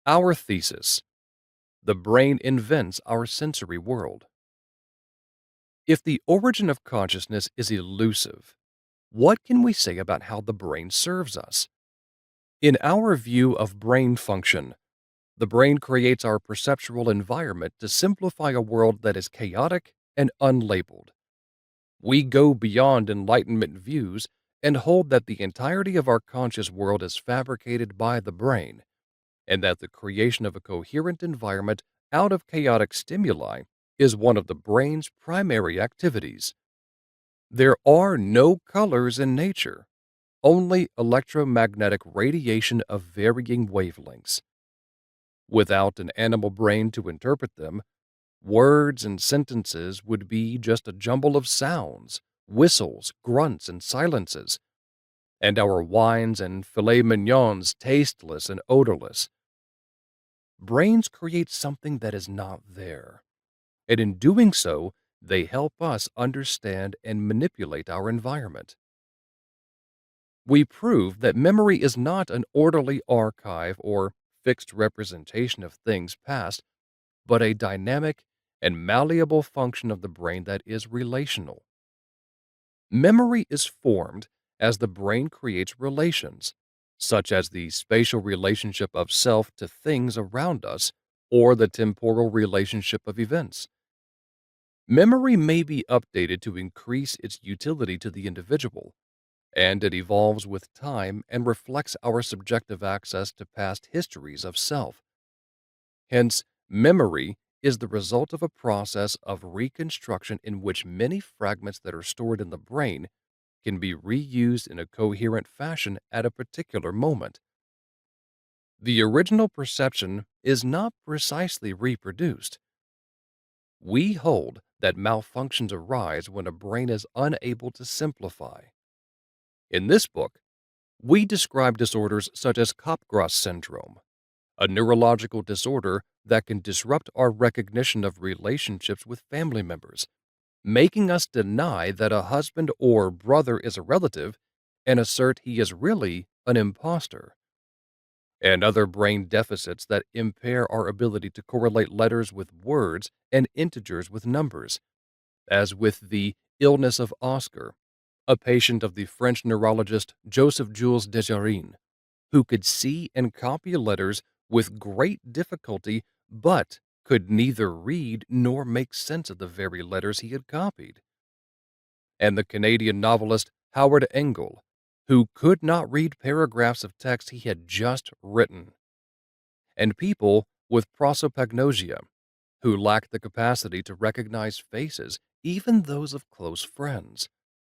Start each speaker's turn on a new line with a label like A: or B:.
A: Our thesis: the brain invents our sensory world. If the origin of consciousness is elusive, what can we say about how the brain serves us? In our view of brain function, the brain creates our perceptual environment to simplify a world that is chaotic and unlabeled. We go beyond Enlightenment views and hold that the entirety of our conscious world is fabricated by the brain, and that the creation of a coherent environment out of chaotic stimuli is one of the brain's primary activities. There are no colors in nature, only electromagnetic radiation of varying wavelengths. Without an animal brain to interpret them, words and sentences would be just a jumble of sounds, whistles, grunts, and silences, and our wines and filet mignons tasteless and odorless. Brains create something that is not there, and in doing so, they help us understand and manipulate our environment. We prove that memory is not an orderly archive or fixed representation of things past, but a dynamic and malleable function of the brain that is relational. Memory is formed as the brain creates relations, such as the spatial relationship of self to things around us or the temporal relationship of events. Memory may be updated to increase its utility to the individual, and it evolves with time and reflects our subjective access to past histories of self. Hence, memory is the result of a process of reconstruction in which many fragments that are stored in the brain can be reused in a coherent fashion at a particular moment. The original perception is not precisely reproduced. We hold that malfunctions arise when a brain is unable to simplify. In this book, we describe disorders such as Capgras syndrome, a neurological disorder that can disrupt our recognition of relationships with family members, making us deny that a husband or brother is a relative and assert he is really an imposter, and other brain deficits that impair our ability to correlate letters with words and integers with numbers, as with the illness of Oscar, a patient of the French neurologist Joseph Jules Desjardins, who could see and copy letters with great difficulty, but could neither read nor make sense of the very letters he had copied, and the Canadian novelist Howard Engel, who could not read paragraphs of text he had just written, and people with prosopagnosia, who lacked the capacity to recognize faces, even those of close friends.